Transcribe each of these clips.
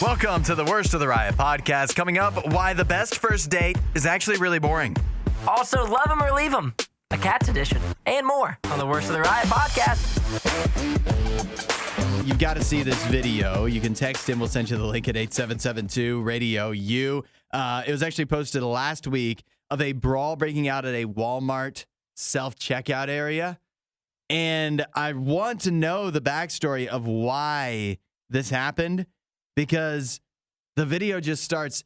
Welcome to the Worst of the Riot podcast. Coming up, why the best first date is actually really boring. Also, love him or leave him, a Cats edition, and more on the Worst of the Riot podcast. You've got to see this video. You can text him. We'll send you the link at 8772 RadioU. It was actually posted last week of a brawl breaking out at a Walmart self-checkout area. And I want to know the backstory of why this happened, because the video just starts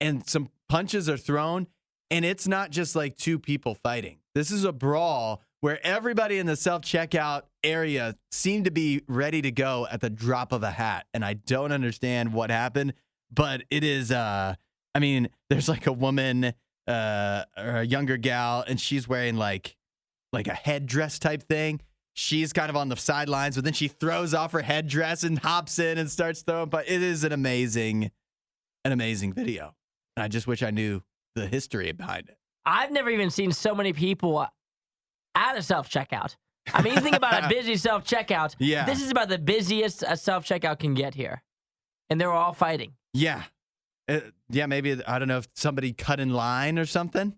and some punches are thrown, and it's not just like two people fighting. This is a brawl where everybody in the self-checkout area seemed to be ready to go at the drop of a hat. And I don't understand what happened, but it is, there's like a woman or a younger gal, and she's wearing like a headdress type thing. She's kind of on the sidelines, but then she throws off her headdress and hops in and starts throwing. But it is an amazing video. And I just wish I knew the history behind it. I've never even seen so many people at a self-checkout. I mean, you think about a busy self-checkout. Yeah. This is about the busiest a self-checkout can get here. And they're all fighting. Yeah. Maybe, I don't know, if somebody cut in line or something.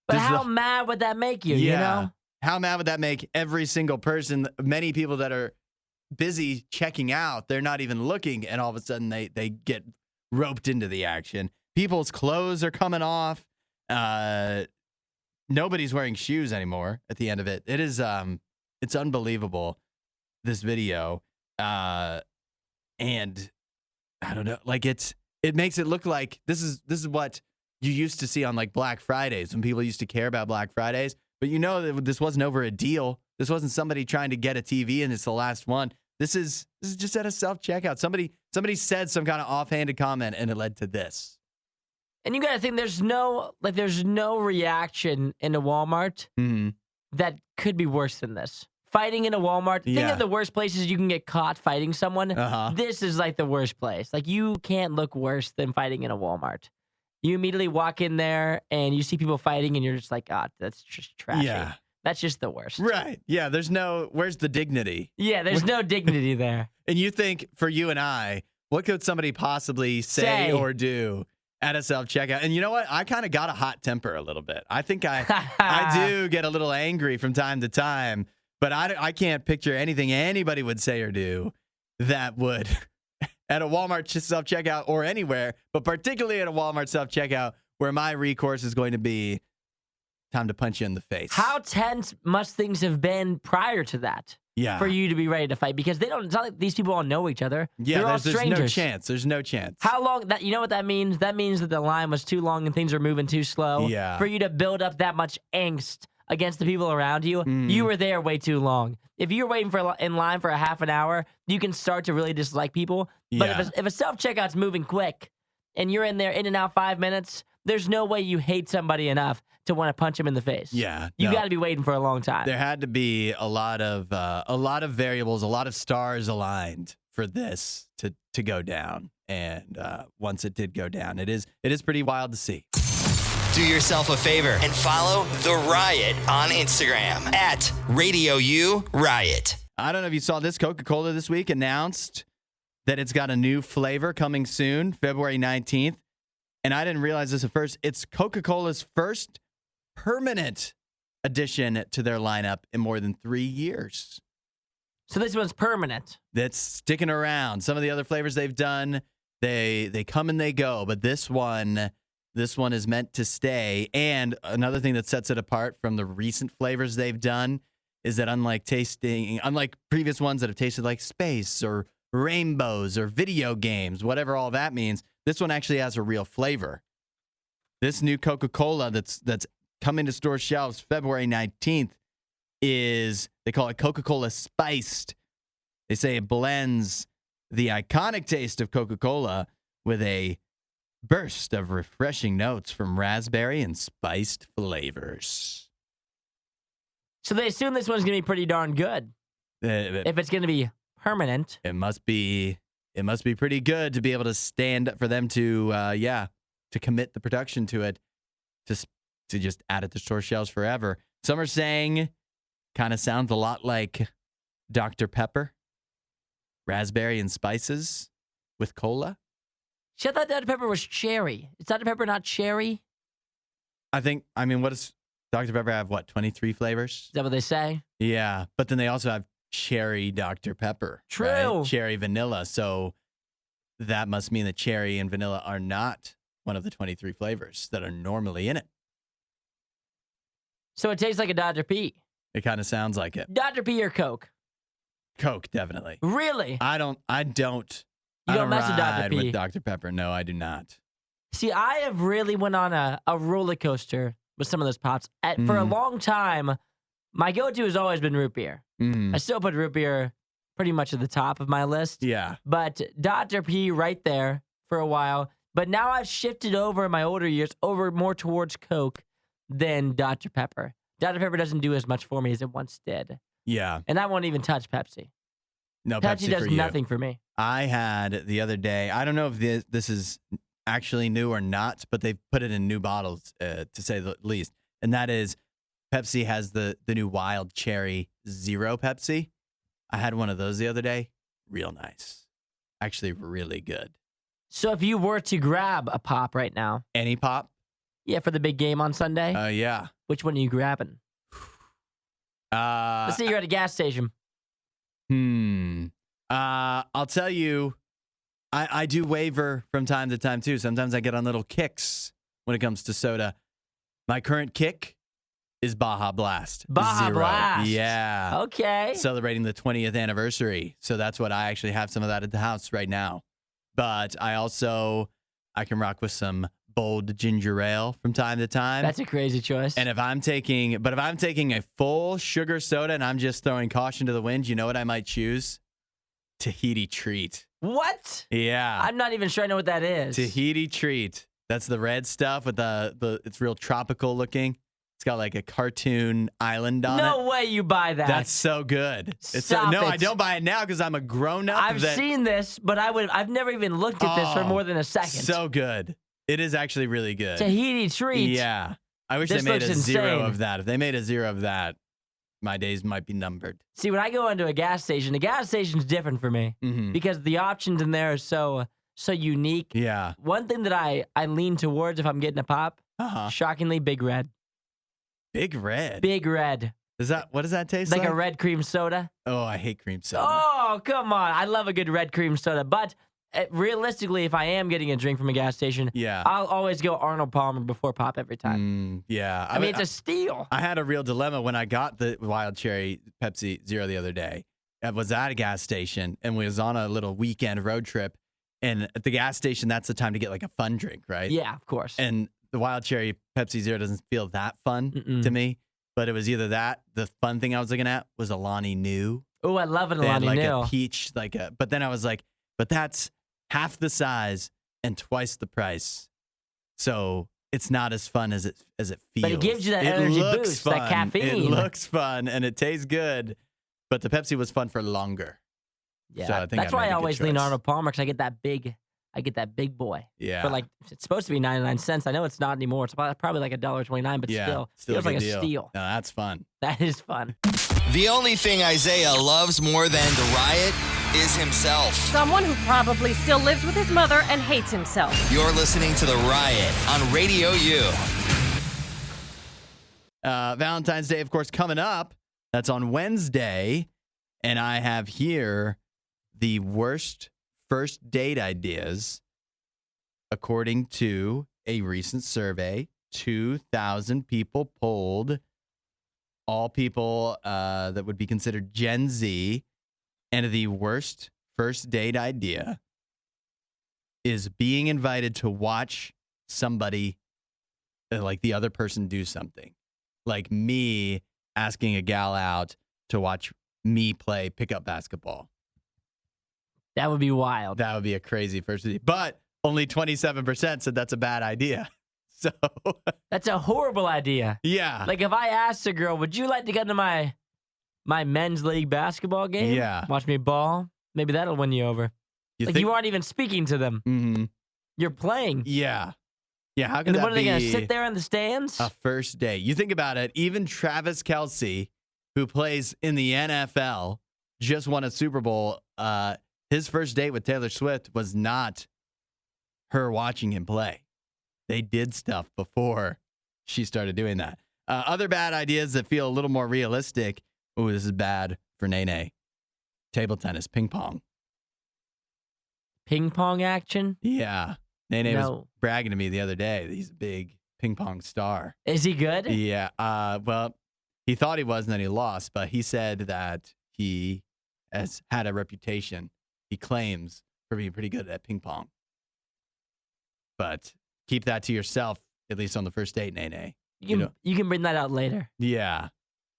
But how mad would that make you, you know? How mad would that make every single person? Many people that are busy checking out, they're not even looking, and all of a sudden they get roped into the action. People's clothes are coming off. Nobody's wearing shoes anymore at the end of it. It is it's unbelievable, this video. And I don't know, like it makes it look like this is what you used to see on like Black Fridays, when people used to care about Black Fridays. But you know that this wasn't over a deal. This wasn't somebody trying to get a TV and it's the last one. This is just at a self-checkout. Somebody said some kind of offhanded comment and it led to this. And you got to think there's no reaction in a Walmart that could be worse than this. Fighting in a Walmart. Think of the worst places you can get caught fighting someone. This is like the worst place. Like, you can't look worse than fighting in a Walmart. You immediately walk in there and you see people fighting and you're just like, that's just trashy. Yeah. That's just the worst. Right. Yeah, where's the dignity? Yeah, there's no dignity there. And you think, for you and I, what could somebody possibly say or do at a self-checkout? And you know what? I kind of got a hot temper a little bit. I think I do get a little angry from time to time, but I can't picture anything anybody would say or do that would... at a Walmart self-checkout or anywhere, but particularly at a Walmart self-checkout, where my recourse is going to be time to punch you in the face. How tense must things have been prior to that? Yeah. For you to be ready to fight? Because it's not like these people all know each other. Yeah, They're all strangers. no chance. There's no chance. How long? You know what that means? That means that the line was too long and things are moving too slow. Yeah. For you to build up that much angst against the people around you, you were there way too long. If you're waiting in line for a half an hour, you can start to really dislike people. But if a self-checkout's moving quick and you're in there in and out 5 minutes, there's no way you hate somebody enough to want to punch him in the face. Yeah. You got to be waiting for a long time. There had to be a lot of variables, a lot of stars aligned for this to go down. And once it did go down, it is pretty wild to see. Do yourself a favor and follow The Riot on Instagram at RadioU Riot. I don't know if you saw this. Coca-Cola this week announced that it's got a new flavor coming soon, February 19th. And I didn't realize this at first. It's Coca-Cola's first permanent addition to their lineup in more than 3 years. So this one's permanent. That's sticking around. Some of the other flavors they've done, they come and they go. But this one is meant to stay. And another thing that sets it apart from the recent flavors they've done is that unlike previous ones that have tasted like space or rainbows or video games, whatever all that means, this one actually has a real flavor. This new Coca-Cola that's coming to store shelves February 19th they call it Coca-Cola Spiced. They say it blends the iconic taste of Coca-Cola with a burst of refreshing notes from raspberry and spiced flavors. So they assume this one's going to be pretty darn good. If it's going to be permanent. It must be pretty good to be able to stand up for them to commit the production to it, to just add it to store shelves forever. Some are saying kind of sounds a lot like Dr. Pepper, raspberry and spices with cola. See, I thought Dr. Pepper was cherry. Is Dr. Pepper not cherry? What does Dr. Pepper have? What, 23 flavors? Is that what they say? Yeah, but then they also have cherry Dr. Pepper. True. Right? Cherry vanilla. So that must mean that cherry and vanilla are not one of the 23 flavors that are normally in it. So it tastes like a Dr. P. It kind of sounds like it. Dr. P or Coke? Coke, definitely. Really? I don't You don't mess with Dr. ride P. with Dr. Pepper. No, I do not. See, I have really went on a roller coaster with some of those pops. For a long time, my go-to has always been root beer. I still put root beer pretty much at the top of my list. Yeah. But Dr. P right there for a while. But now I've shifted over in my older years over more towards Coke than Dr. Pepper. Dr. Pepper doesn't do as much for me as it once did. Yeah. And I won't even touch Pepsi. No, Pepsi does for you. nothing for me. I had the other day, I don't know if this is actually new or not, but they've put it in new bottles, to say the least. And that is Pepsi has the new Wild Cherry Zero Pepsi. I had one of those the other day. Real nice. Actually, really good. So if you were to grab a pop right now. Any pop? Yeah, for the big game on Sunday. Yeah. Which one are you grabbing? Let's say you're at a gas station. I'll tell you, I do waver from time to time too. Sometimes I get on little kicks when it comes to soda. My current kick is Baja Blast. Baja Zero. Blast. Yeah. Okay. Celebrating the 20th anniversary. So that's what I actually have some of that at the house right now. But I can rock with some bold ginger ale from time to time. That's a crazy choice. And if I'm taking a full sugar soda and I'm just throwing caution to the wind, you know what I might choose? Tahiti Treat. What? Yeah. I'm not even sure I know what that is. Tahiti Treat. That's the red stuff with the it's real tropical looking. It's got like a cartoon island on it. No way you buy that. That's so good. Stop no, it. I don't buy it now because I'm a grown up. I've seen this, but I've never even looked at this for more than a second. So good. It is actually really good. Tahiti Treat. Yeah. I wish This they made a looks zero insane. of that. If they made a zero of that, my days might be numbered. See, when I go into a gas station, the gas station's different for me because the options in there are so unique. Yeah. One thing that I lean towards if I'm getting a pop, shockingly, Big Red. Big Red. Big Red. What does that taste like? Like a red cream soda. Oh, I hate cream soda. Oh, come on. I love a good red cream soda. But realistically, if I am getting a drink from a gas station, I'll always go Arnold Palmer before pop every time. Yeah. I mean, it's a steal. I had a real dilemma when I got the Wild Cherry Pepsi Zero the other day. I was at a gas station and we was on a little weekend road trip. And at the gas station, that's the time to get like a fun drink, right? Yeah, of course. And the Wild Cherry Pepsi Zero doesn't feel that fun to me. But it was either that, the fun thing I was looking at was Alani New. Oh, I love an They had Alani like New. a peach, but then I was like, but that's half the size and twice the price. So it's not as fun as it feels. But it gives you that energy boost, fun. that caffeine. It looks fun and it tastes good. But the Pepsi was fun for longer. Yeah, so I think that's why I made a good always lean choice. Arnold Palmer because I get that big boy. Yeah. For it's supposed to be 99 cents. I know it's not anymore. It's probably like $1.29, but still feels like a steal. No, that's fun. That is fun. The only thing Isaiah loves more than the riot is himself. Someone who probably still lives with his mother and hates himself. You're listening to The Riot on RadioU. Valentine's Day, of course, coming up. That's on Wednesday. And I have here the worst first date ideas according to a recent survey. 2,000 people polled, all people that would be considered Gen Z. And the worst first date idea is being invited to watch somebody, like the other person do something. Like me asking a gal out to watch me play pickup basketball. That would be wild. That would be a crazy first date. But only 27% said that's a bad idea. So That's a horrible idea. yeah. Like if I asked a girl, would you like to come to my men's league basketball game? Yeah. Watch me ball? Maybe that'll win you over. You aren't even speaking to them. Mm-hmm. You're playing. Yeah. Yeah. How And could then that what are they be going to sit there in the stands? a first date? You think about it. Even Travis Kelce, who plays in the NFL, just won a Super Bowl. His first date with Taylor Swift was not her watching him play. They did stuff before she started doing that. Other bad ideas that feel a little more realistic. Ooh, this is bad for Nene. Table tennis, ping pong. Ping pong action? Yeah. Nene was bragging to me the other day that he's a big ping pong star. Is he good? Yeah. Well, he thought he was and then he lost, but he said that he has had a reputation, he claims, for being pretty good at ping pong. But keep that to yourself, at least on the first date, Nene. You can bring that out later. Yeah.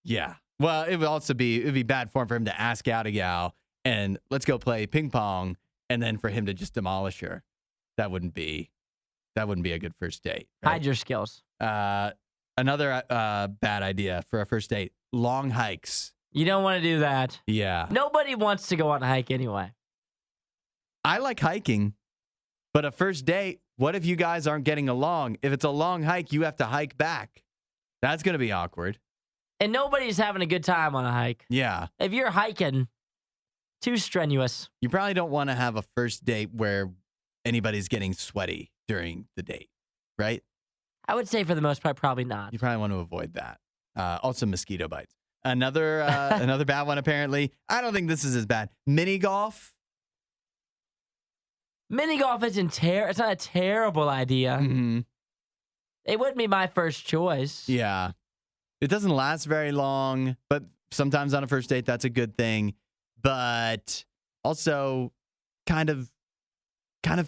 Yeah. Well, it would be bad form for him to ask out a gal and let's go play ping pong and then for him to just demolish her. That wouldn't be a good first date. Right? Hide your skills. Another bad idea for a first date, long hikes. You don't want to do that. Yeah. Nobody wants to go on a hike anyway. I like hiking, but a first date, what if you guys aren't getting along? If it's a long hike, you have to hike back. That's going to be awkward. And nobody's having a good time on a hike. Yeah. If you're hiking, too strenuous. You probably don't want to have a first date where anybody's getting sweaty during the date, right? I would say for the most part, probably not. You probably want to avoid that. Also, mosquito bites. Another bad one, apparently. I don't think this is as bad. Mini golf. Mini golf isn't it's not a terrible idea. Mm-hmm. It wouldn't be my first choice. Yeah. It doesn't last very long, but sometimes on a first date, that's a good thing. But also kind of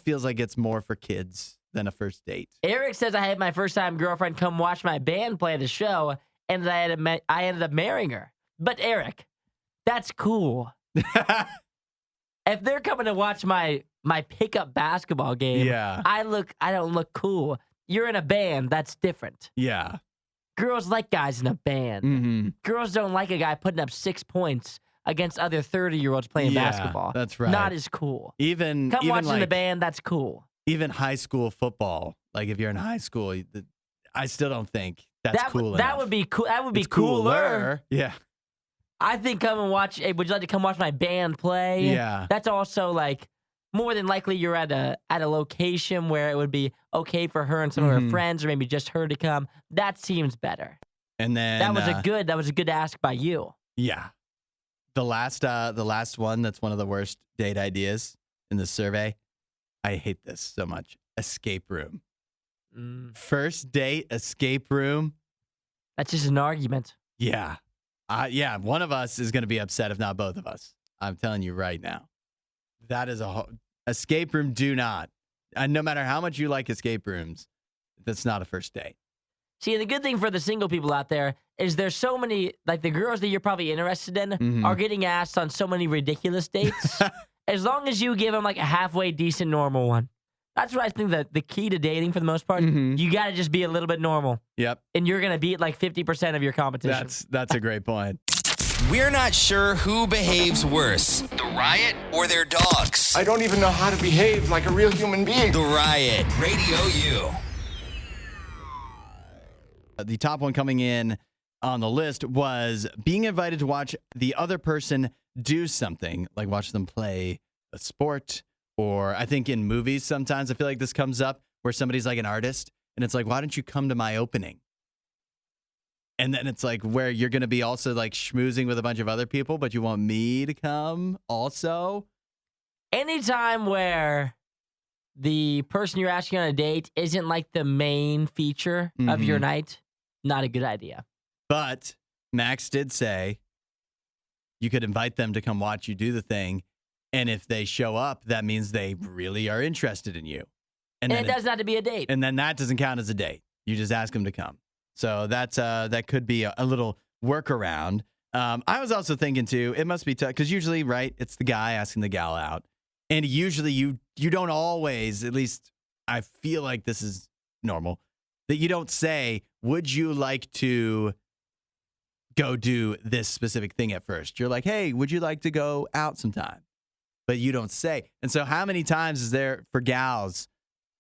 feels like it's more for kids than a first date. Eric says I had my first time girlfriend come watch my band play the show, and I ended up marrying her. But Eric, that's cool. If they're coming to watch my pickup basketball game, yeah. I don't look cool. You're in a band, that's different. Yeah. Girls like guys in a band. Mm-hmm. Girls don't like a guy putting up 6 points against other 30-year-olds playing basketball. That's right. Not as cool. Come watch like, in the band, that's cool. Even high school football, like if you're in high school, I still don't think that's cool That enough. would be cool. That would be It's cooler. Yeah. I think come and watch. Hey, would you like to come watch my band play? Yeah. That's also like more than likely you're at a location where it would be okay for her and some of her friends, or maybe just her to come. That seems better. And then that was a good ask by you. Yeah. The last one that's one of the worst date ideas in the survey. I hate this so much. Escape room. First date, escape room. That's just an argument. Yeah. Yeah, one of us is going to be upset, if not both of us. I'm telling you right now. That is escape room, do not. And no matter how much you like escape rooms, that's not a first date. See, the good thing for the single people out there is there's so many, like the girls that you're probably interested in are getting asked on so many ridiculous dates. As long as you give them like a halfway decent normal one. That's what I think that the key to dating for the most part, you got to just be a little bit normal. Yep. And you're going to beat like 50% of your competition. That's a great point. We're not sure who behaves worse, the Riot or their dogs. I don't even know how to behave like a real human being. The Riot, Radio U. The top one coming in on the list was being invited to watch the other person do something, like watch them play a sport. Or I think in movies sometimes I feel like this comes up where somebody's like an artist and it's like, why don't you come to my opening? And then it's like where you're going to be also like schmoozing with a bunch of other people, but you want me to come also? Anytime where the person you're asking on a date isn't like the main feature of your night, not a good idea. But Max did say you could invite them to come watch you do the thing. And if they show up, that means they really are interested in you. And it doesn't have to be a date. And then that doesn't count as a date. You just ask them to come. So that could be a little workaround. I was also thinking, too, it must be tough. Because usually, right, it's the guy asking the gal out. And usually you don't always, at least I feel like this is normal, that you don't say, would you like to go do this specific thing at first? You're like, hey, would you like to go out sometime? But you don't say. And so how many times is there for gals,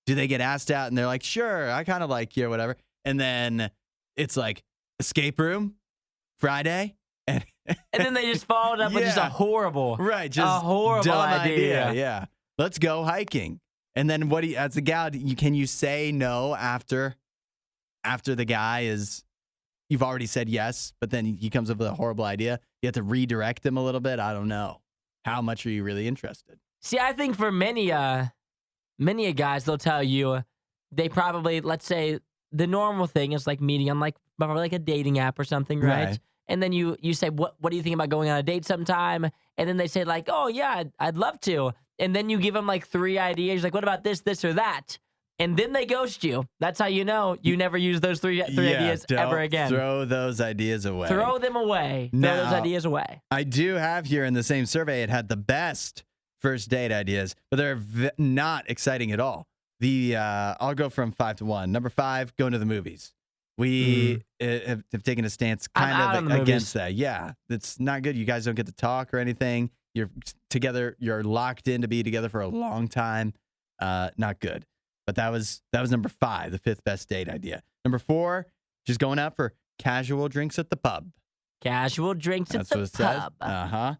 do they get asked out and they're like, sure, I kind of like you or whatever. And then it's like escape room Friday. And then they just followed up with just a horrible, right, just a horrible dumb idea. Yeah. Let's go hiking. And then what do you, as a gal, can you say no after the guy is, you've already said yes, but then he comes up with a horrible idea? You have to redirect him a little bit. I don't know. How much are you really interested? See, I think for many guys, they'll tell you they probably, let's say, the normal thing is like meeting on like probably like a dating app or something, right? And then you say, what do you think about going on a date sometime? And then they say like, oh yeah, I'd love to. And then you give them like 3 ideas, like what about this, this, or that? And then they ghost you. That's how you know you never use those three ideas ever again. Throw those ideas away. Throw them away. Now, throw those ideas away. I do have here in the same survey, it had the best first date ideas, but they're not exciting at all. I'll go from 5 to 1. Number 5, going to the movies. We have taken a stance kind of against that. Yeah, it's not good. You guys don't get to talk or anything. You're together. You're locked in to be together for a long time. Not good. But that was number 5, the 5th best date idea. Number 4, just going out for casual drinks at the pub. Casual drinks at the pub.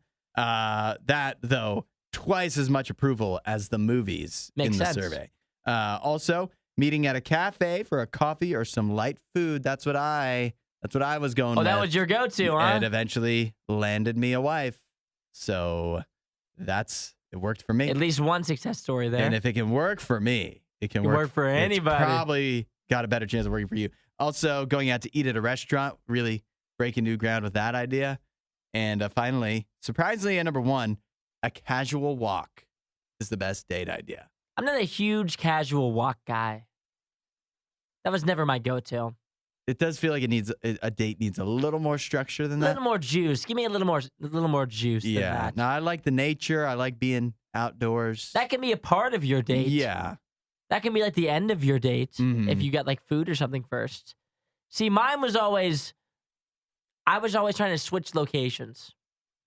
That, though, twice as much approval as the movies in the survey. Also, meeting at a cafe for a coffee or some light food. That's what I was going with. Oh, that was your go-to, huh? It eventually landed me a wife. So it worked for me. At least one success story there. And if it can work for me, it can work for anybody. It's probably got a better chance of working for you. Also, going out to eat at a restaurant, really breaking new ground with that idea. And finally, surprisingly, at number 1, a casual walk is the best date idea. I'm not a huge casual walk guy. That was never my go-to. It does feel like a date needs a little more structure than that. A little more juice. Give me a little more juice than that. No, I like the nature. I like being outdoors. That can be a part of your date. Yeah. That can be like the end of your date if you got like food or something first. See, I was always trying to switch locations.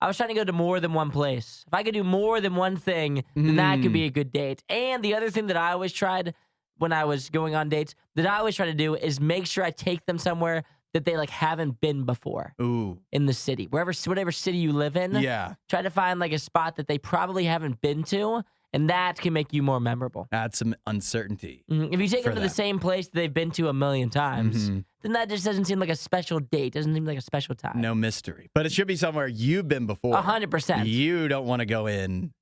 I was trying to go to more than one place. If I could do more than one thing, then that could be a good date. And the other thing that I always tried when I was going on dates that I always try to do is make sure I take them somewhere that they like haven't been before. Ooh. In the city. Whatever city you live in. Yeah. Try to find like a spot that they probably haven't been to, and that can make you more memorable. Add some uncertainty. If you take them to the same place they've been to a million times, then that just doesn't seem like a special date. Doesn't seem like a special time. No mystery. But it should be somewhere you've been before. 100%. You don't want to go in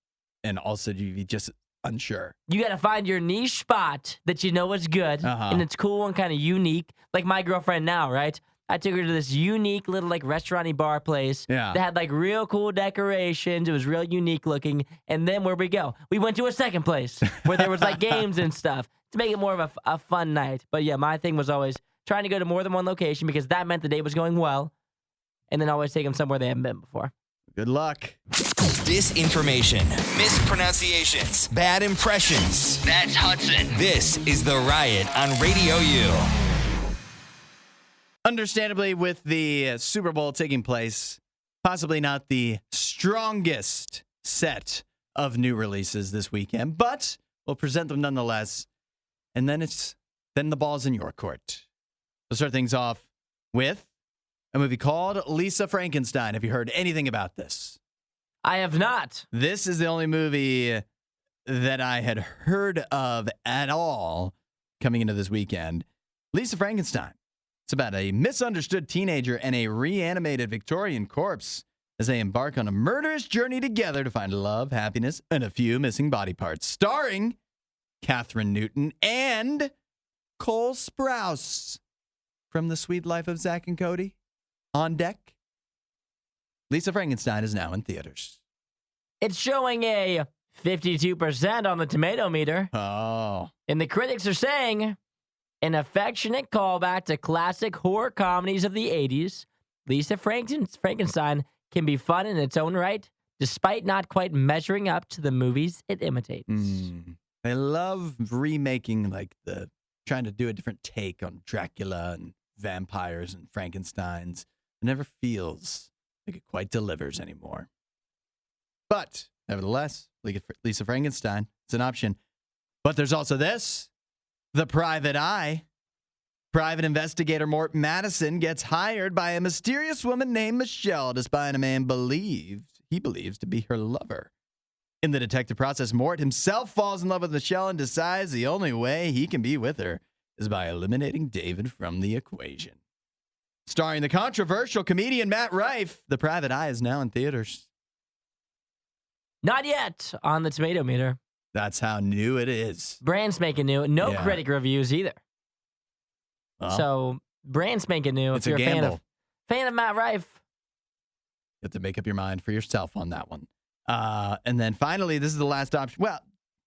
and also be just unsure. You got to find your niche spot that you know is good and it's cool and kind of unique. Like my girlfriend now, right? I took her to this unique little like restaurant-y bar place that had like real cool decorations. It was real unique looking. And then where'd we go? We went to a second place where there was like games and stuff to make it more of a fun night. But yeah, my thing was always trying to go to more than one location because that meant the day was going well. And then always take them somewhere they haven't been before. Good luck. Disinformation, mispronunciations, bad impressions. That's Hudson. This is The Riot on Radio U. Understandably, with the Super Bowl taking place, possibly not the strongest set of new releases this weekend, but we'll present them nonetheless. And then the ball's in your court. We'll start things off with a movie called Lisa Frankenstein. Have you heard anything about this? I have not. This is the only movie that I had heard of at all coming into this weekend. Lisa Frankenstein. It's about a misunderstood teenager and a reanimated Victorian corpse as they embark on a murderous journey together to find love, happiness, and a few missing body parts. Starring Catherine Newton and Cole Sprouse from The Sweet Life of Zack and Cody. On deck. Lisa Frankenstein is now in theaters. It's showing a 52% on the tomato meter. Oh. And the critics are saying, an affectionate callback to classic horror comedies of the 80s, Lisa Frankenstein can be fun in its own right, despite not quite measuring up to the movies it imitates. I love remaking, trying to do a different take on Dracula and vampires and Frankensteins. It never feels like it quite delivers anymore. But, nevertheless, Lisa Frankenstein is an option. But there's also this. The Private Eye. Private investigator Mort Madison gets hired by a mysterious woman named Michelle to spy on a man he believes to be her lover. In the detective process, Mort himself falls in love with Michelle and decides the only way he can be with her is by eliminating David from the equation. Starring the controversial comedian Matt Rife, The Private Eye is now in theaters. Not yet on the tomato meter. That's how new it is. Brand spanking new. No critic reviews either. Well, So brand spanking new. it's If you're a gamble. fan of Matt Rife. You have to make up your mind for yourself on that one. And then finally, this is the last option. Well,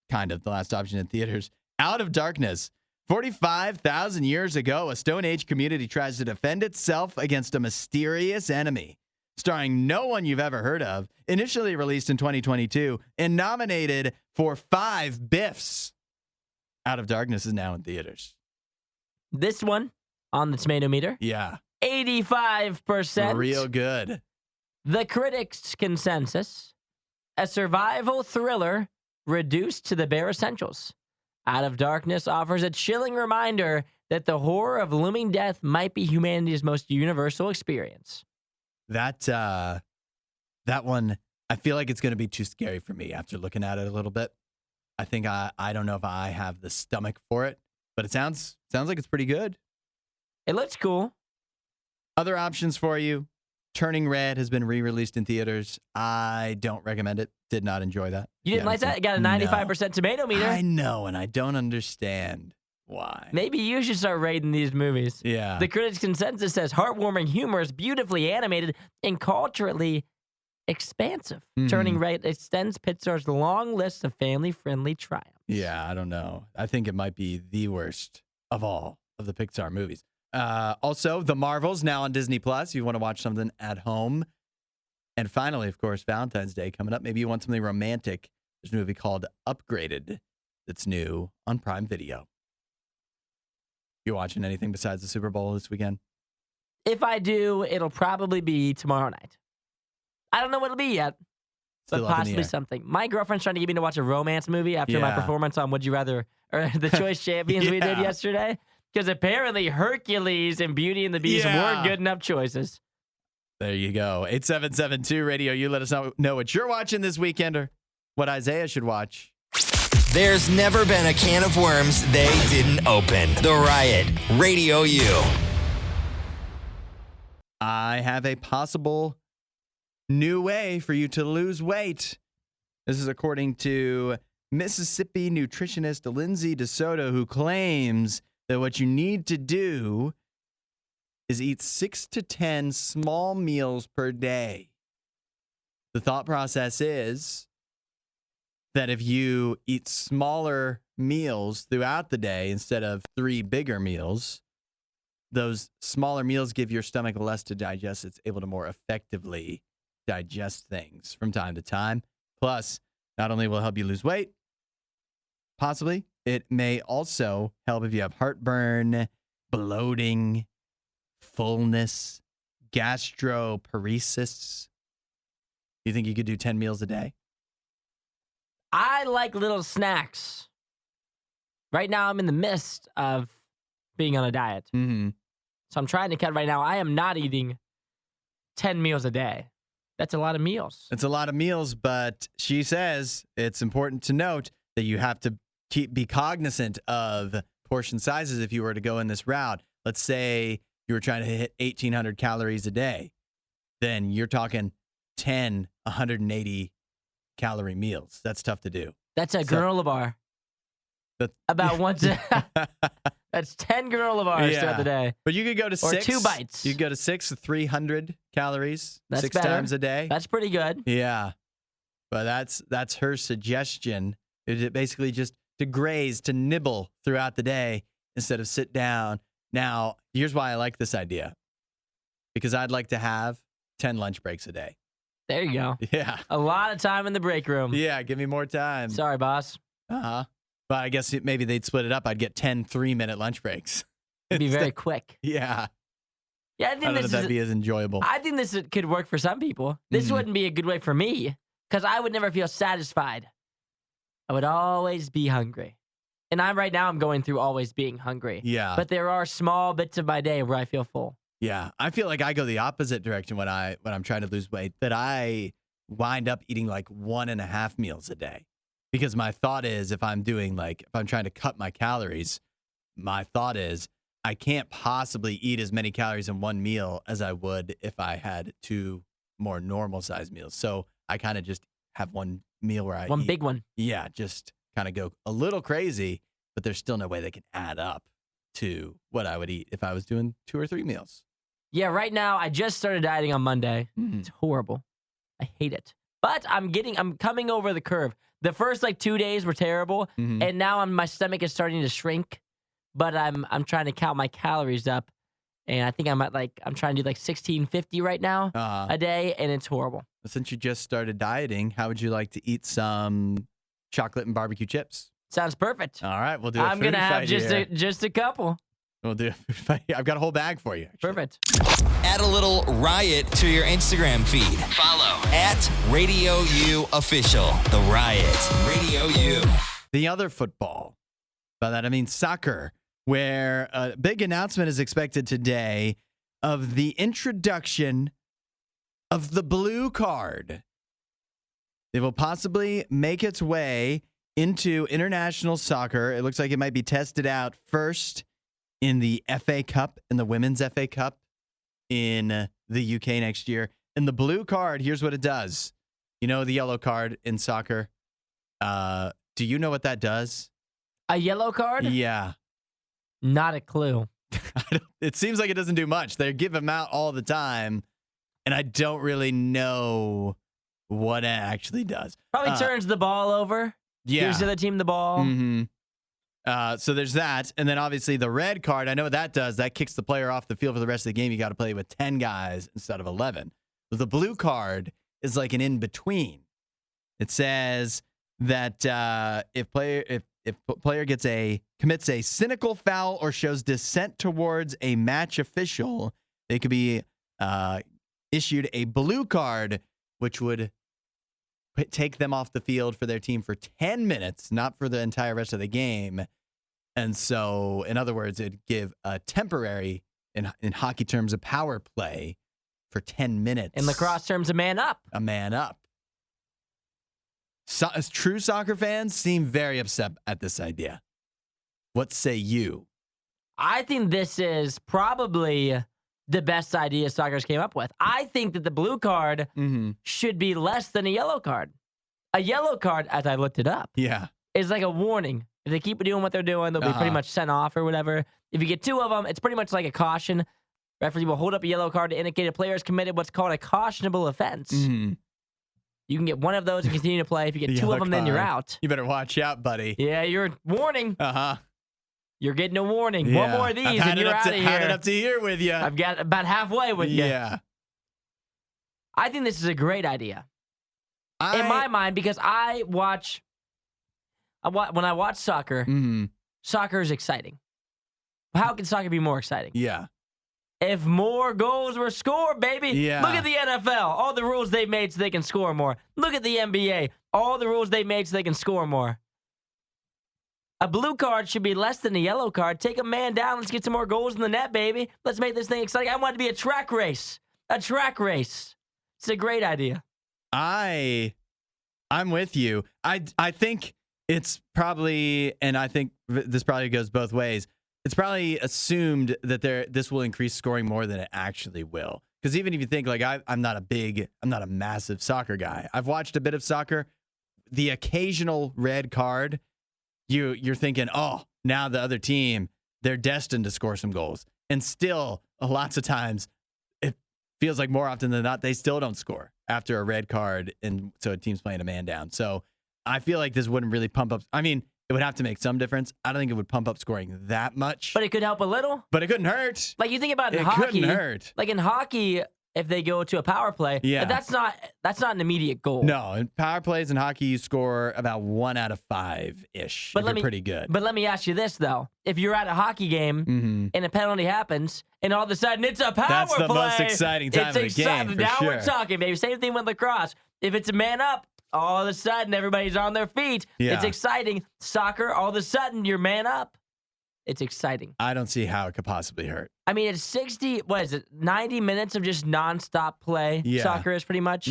kind of the last option in theaters. Out of Darkness. 45,000 years ago, a Stone Age community tries to defend itself against a mysterious enemy. Starring no one you've ever heard of, initially released in 2022 and nominated for 5 Biffs. Out of Darkness is now in theaters. This one on the tomato meter. Yeah. 85%. Real good. The critics' consensus. A survival thriller reduced to the bare essentials. Out of Darkness offers a chilling reminder that the horror of looming death might be humanity's most universal experience. That one, I feel like it's going to be too scary for me after looking at it a little bit. I think I don't know if I have the stomach for it, but it sounds like it's pretty good. It looks cool. Other options for you. Turning Red has been re-released in theaters. I don't recommend it. Did not enjoy that. You didn't like that? It got a 95% tomato meter. I know, and I don't understand why. Maybe you should start rating these movies. Yeah. The critics' consensus says heartwarming humor is beautifully animated and culturally expansive. Turning Red extends Pixar's long list of family-friendly triumphs. Yeah, I don't know. I think it might be the worst of all of the Pixar movies. Also, The Marvels, now on Disney Plus. You want to watch something at home. And finally, of course, Valentine's Day coming up. Maybe you want something romantic. There's a movie called Upgraded that's new on Prime Video. You watching anything besides the Super Bowl this weekend? If I do, it'll probably be tomorrow night. I don't know what it'll be yet, but Still up in the possibly air. something. My girlfriend's trying to get me to watch a romance movie after my performance on Would You Rather, or the Choice Champions we did yesterday. Because apparently Hercules and Beauty and the Beast weren't good enough choices. There you go. 8772 Radio. You let us know what you're watching this weekend or what Isaiah should watch. There's never been a can of worms they didn't open. The Riot, Radio U. I have a possible new way for you to lose weight. This is according to Mississippi nutritionist Lindsay DeSoto, who claims that what you need to do is eat 6 to 10 small meals per day. The thought process is that if you eat smaller meals throughout the day instead of 3 bigger meals, those smaller meals give your stomach less to digest. It's able to more effectively digest things from time to time. Plus, not only will it help you lose weight, possibly, it may also help if you have heartburn, bloating, fullness, gastroparesis. You think you could do 10 meals a day? I like little snacks. Right now, I'm in the midst of being on a diet. Mm-hmm. So I'm trying to cut right now. I am not eating 10 meals a day. That's a lot of meals. It's a lot of meals, but she says it's important to note that you have to be cognizant of portion sizes if you were to go in this route. Let's say you were trying to hit 1,800 calories a day. Then you're talking 10 180 calorie meals. That's tough to do. That's a granola bar. About once. That's 10 granola bars throughout the day. But you could go to or 6. 2 bites. You could go to 6 to 300 calories. That's 6 better. times a day. That's pretty good. Yeah. But that's her suggestion. Is it basically just to graze, to nibble throughout the day instead of sit down. Now, here's why I like this idea. Because I'd like to have 10 lunch breaks a day. There you go. Yeah. A lot of time in the break room. Yeah, give me more time. Sorry, boss. Uh-huh. But I guess maybe they'd split it up. I'd get 10 3-minute lunch breaks. It'd be very quick. Yeah. Yeah, I I think don't know this if that'd be as enjoyable. I think this could work for some people. This wouldn't be a good way for me because I would never feel satisfied. I would always be hungry. And I'm going through always being hungry. Yeah. But there are small bits of my day where I feel full. Yeah. I feel like I go the opposite direction when I'm trying to lose weight. That I wind up eating like 1.5 meals a day. Because my thought is if I'm trying to cut my calories, my thought is I can't possibly eat as many calories in one meal as I would if I had 2 more normal sized meals. So I kind of just have one meal where I One eat, big one. Yeah, just kind of go a little crazy, but there's still no way they can add up to what I would eat if I was doing 2 or 3 meals. Yeah, right now I just started dieting on Monday. It's horrible. I hate it. But I'm coming over the curve. The first 2 days were terrible, and now my stomach is starting to shrink. But I'm trying to count my calories up, and I think I'm trying to do 1650 right now a day, and it's horrible. Since you just started dieting, how would you like to eat some chocolate and barbecue chips? Sounds perfect. All right, we'll do a I'm food gonna have fight just here. just a couple. We'll do a food fight. I've got a whole bag for you. Actually. Perfect. Add a little Riot to your Instagram feed. Follow at RadioU Official. The Riot. Radio U. The other football, by that I mean soccer, where a big announcement is expected today of the introduction of the blue card. It will possibly make its way into international soccer. It looks like it might be tested out first in the FA Cup, in the Women's FA Cup in the UK next year. And the blue card, here's what it does. You know the yellow card in soccer? Do you know what that does? A yellow card? Yeah. Not a clue. It seems like it doesn't do much. They give them out all the time, and I don't really know what it actually does. Probably turns the ball over. Yeah. Gives the other team the ball. Mm-hmm. So there's that. And then obviously the red card, I know what that does. That kicks the player off the field for the rest of the game. You got to play with 10 guys instead of 11. But the blue card is like an in-between. It says that if player commits a cynical foul or shows dissent towards a match official, they could be issued a blue card, which would take them off the field for their team for 10 minutes, not for the entire rest of the game. And so, in other words, it'd give a temporary, in hockey terms, a power play for 10 minutes. In lacrosse terms, a man up. A man up. True soccer fans seem very upset at this idea. What say you? I think this is probably the best idea soccer's came up with. I think that the blue card should be less than a yellow card. A yellow card, as I looked it up, is like a warning. If they keep doing what they're doing, they'll be pretty much sent off or whatever. If you get 2 of them, it's pretty much like a caution. Referee will hold up a yellow card to indicate a player has committed what's called a cautionable offense. You can get 1 of those and continue to play. If you get 2 of them, then you're out. You better watch out, buddy. Yeah, you're warning. You're getting a warning. Yeah. 1 more of these and you're out of here. Had it up to here with you. I've got about halfway with you. Yeah. I think this is a great idea. In my mind, because when I watch soccer, soccer is exciting. How can soccer be more exciting? Yeah. If more goals were scored, baby. Yeah. Look at the NFL. All the rules they made so they can score more. Look at the NBA. All the rules they made so they can score more. A blue card should be less than a yellow card. Take a man down. Let's get some more goals in the net, baby. Let's make this thing exciting. I want it to be a track race. A track race. It's a great idea. I'm with you. I think it's probably, and I think this probably goes both ways. It's probably assumed that this will increase scoring more than it actually will. Because even if you think I'm not a massive soccer guy. I've watched a bit of soccer. The occasional red card, you're thinking, oh, now the other team, they're destined to score some goals. And still, lots of times, it feels like more often than not, they still don't score after a red card, and so a team's playing a man down. So I feel like this wouldn't really pump up. I mean, it would have to make some difference. I don't think it would pump up scoring that much. But it could help a little. But it couldn't hurt. Like you think about in it hockey. Couldn't hurt. Like in hockey, if they go to a power play, that's not an immediate goal. No, in power plays in hockey, you score about 1 out of 5-ish. But you're pretty good. But let me ask you this, though. If you're at a hockey game and a penalty happens, and all of a sudden it's a power play. That's the most exciting time of the game, for now sure. we're talking, baby. Same thing with lacrosse. If it's a man up, all of a sudden everybody's on their feet. Yeah. It's exciting. Soccer, all of a sudden you're man up. It's exciting. I don't see how it could possibly hurt. I mean, it's 90 minutes of just nonstop play. Yeah. Soccer is pretty much.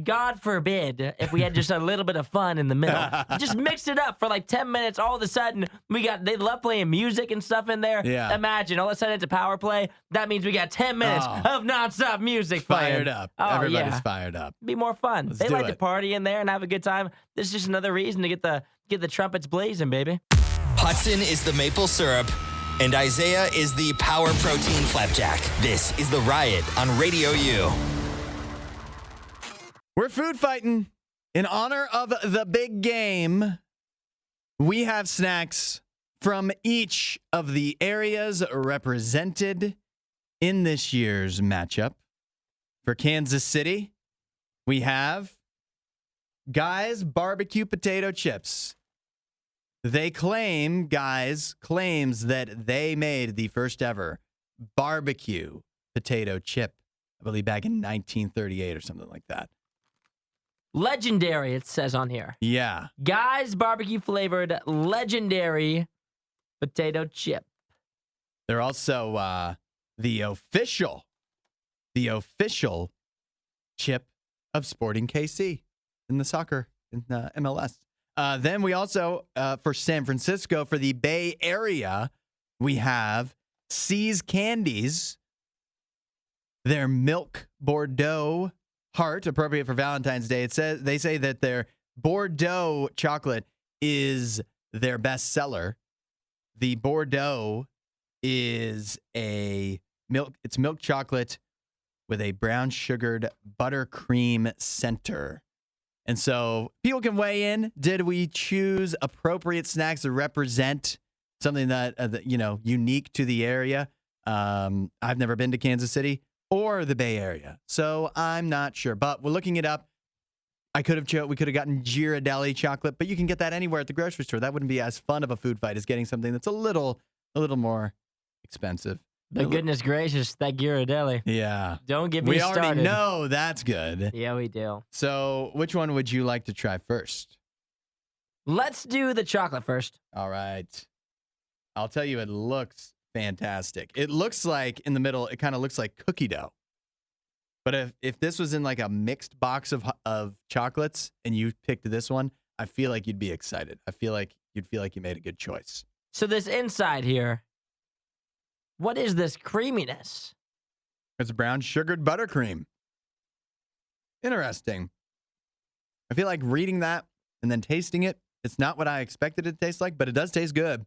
God forbid if we had just a little bit of fun in the middle. Just mix it up for like 10 minutes. All of a sudden, they love playing music and stuff in there. Yeah. Imagine all of a sudden it's a power play. That means we got 10 minutes of nonstop music playing. Fired up. Oh, Everybody's yeah. fired up. Be more fun. Let's They do like to it. party in there and have a good time. This is just another reason to get the trumpets blazing, baby. Hudson is the maple syrup, and Isaiah is the power protein flapjack. This is The Riot on Radio U. We're food fighting. In honor of the big game, we have snacks from each of the areas represented in this year's matchup. For Kansas City, we have Guy's Barbecue Potato Chips. Claims that they made the first ever barbecue potato chip, I believe back in 1938 or something like that. Legendary, it says on here. Yeah. Guy's barbecue flavored legendary potato chip. They're also the official chip of Sporting KC in the soccer in the MLS. Then we also, for San Francisco, for the Bay Area, we have C's Candies, their milk Bordeaux heart, appropriate for Valentine's Day. They say that their Bordeaux chocolate is their best seller. The Bordeaux is it's milk chocolate with a brown sugared buttercream center. And so people can weigh in. Did we choose appropriate snacks to represent something that, unique to the area? I've never been to Kansas City or the Bay Area, so I'm not sure. But we're looking it up. We could have gotten Ghirardelli chocolate, but you can get that anywhere at the grocery store. That wouldn't be as fun of a food fight as getting something that's a little more expensive. But goodness gracious, that Ghirardelli. Yeah. Don't get me started. We already know that's good. Yeah, we do. So which one would you like to try first? Let's do the chocolate first. All right. I'll tell you, it looks fantastic. It looks like in the middle, it kind of looks like cookie dough. But if this was in like a mixed box of chocolates and you picked this one, I feel like you'd be excited. I feel like you'd feel like you made a good choice. So this inside here, what is this creaminess? It's brown sugared buttercream. Interesting. I feel like reading that and then tasting it, it's not what I expected it to taste like, but it does taste good.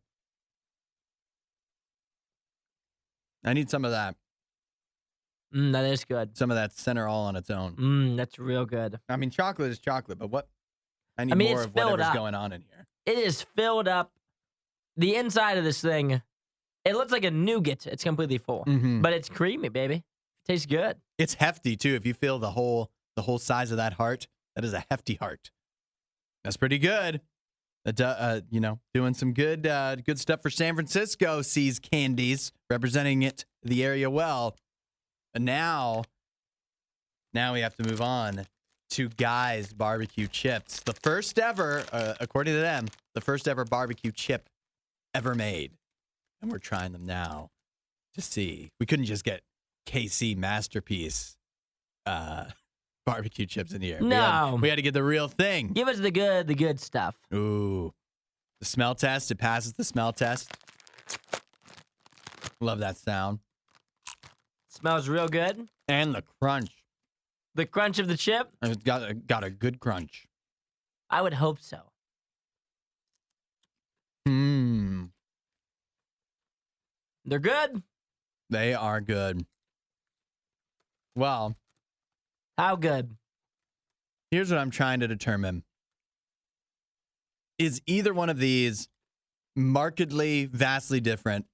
I need some of that. That is good. Some of that center all on its own. That's real good. I mean, chocolate is chocolate, but what? I need more it's of filled whatever's up. going on in here. It is filled up. The inside of this thing, it looks like a nougat. It's completely full, but it's creamy, baby. It tastes good. It's hefty too. If you feel the whole size of that heart, that is a hefty heart. That's pretty good. Doing some good stuff for San Francisco. C's Candies, representing the area well. And now we have to move on to Guy's Barbecue Chips. The first ever, according to them, the first ever barbecue chip ever made. And we're trying them now to see. We couldn't just get KC Masterpiece barbecue chips in here. No. We had to get the real thing. Give us the good stuff. Ooh. The smell test. It passes the smell test. Love that sound. Smells real good. And the crunch. The crunch of the chip? It's got a good crunch. I would hope so. They're good. They are good. Well, how good? Here's what I'm trying to determine. Is either one of these markedly, vastly different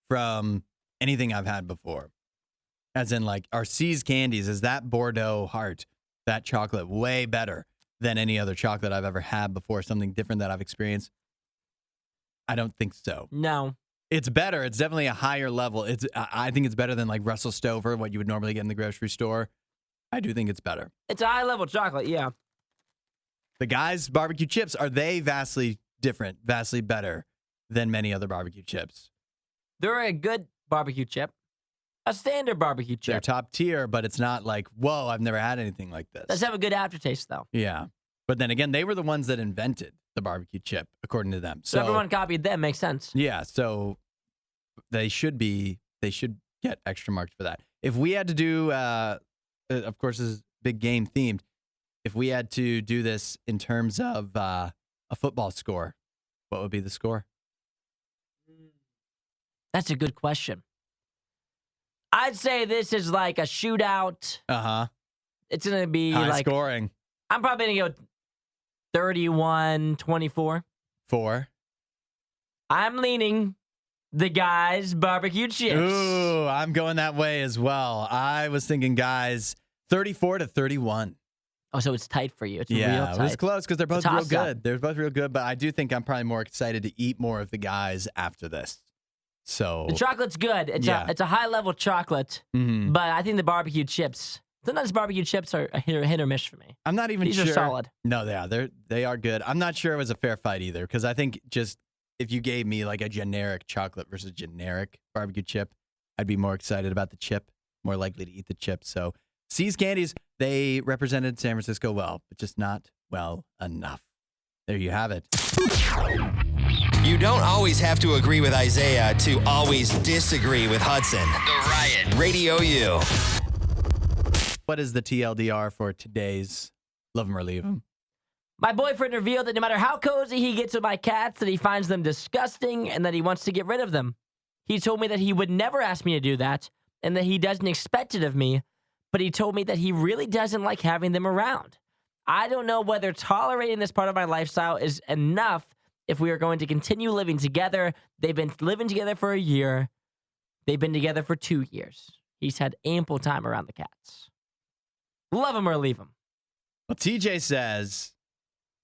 from anything I've had before? As in, like, our C's Candies, is that Bordeaux heart, that chocolate, way better than any other chocolate I've ever had before? Something different that I've experienced? I don't think so. No. It's better. It's definitely a higher level. I think it's better than like Russell Stover, what you would normally get in the grocery store. I do think it's better. It's a high level chocolate, yeah. The Guy's Barbecue Chips, are they vastly different, vastly better than many other barbecue chips. They're a good barbecue chip. A standard barbecue chip. They're top tier, but it's not like, whoa, I've never had anything like this. Does have a good aftertaste, though. Yeah. But then again, they were the ones that invented the barbecue chip, according to them. So everyone copied them. Makes sense. Yeah. So they should get extra marks for that. If we had to do, of course, this is big game themed. If we had to do this in terms of a football score, what would be the score? That's a good question. I'd say this is like a shootout. Uh-huh. It's going to be high scoring. I'm probably going to go 31-24. 4. I'm leaning the guys' barbecue chips. Ooh, I'm going that way as well. I was thinking guys 34-31. Oh, so it's tight for you. It's real tight. It was close because they're both real good. Toss-up. They're both real good, but I do think I'm probably more excited to eat more of the guys after this. So the chocolate's good. It's a high-level chocolate, but I think the barbecue chips, sometimes barbecue chips are a hit or miss for me. I'm not even sure. These are solid. No, they are good. I'm not sure it was a fair fight either because I think just if you gave me like a generic chocolate versus generic barbecue chip, I'd be more excited about the chip, more likely to eat the chip. So C's Candies, they represented San Francisco well, but just not well enough. There you have it. You don't always have to agree with Isaiah to always disagree with Hudson. The Riot. Radio U. What is the TLDR for today's Love 'Em or Leave 'Em? My boyfriend revealed that no matter how cozy he gets with my cats, that he finds them disgusting and that he wants to get rid of them. He told me that he would never ask me to do that and that he doesn't expect it of me, but he told me that he really doesn't like having them around. I don't know whether tolerating this part of my lifestyle is enough if we are going to continue living together. They've been living together for a year. They've been together for 2 years. He's had ample time around the cats. Love him or leave him. Well, TJ says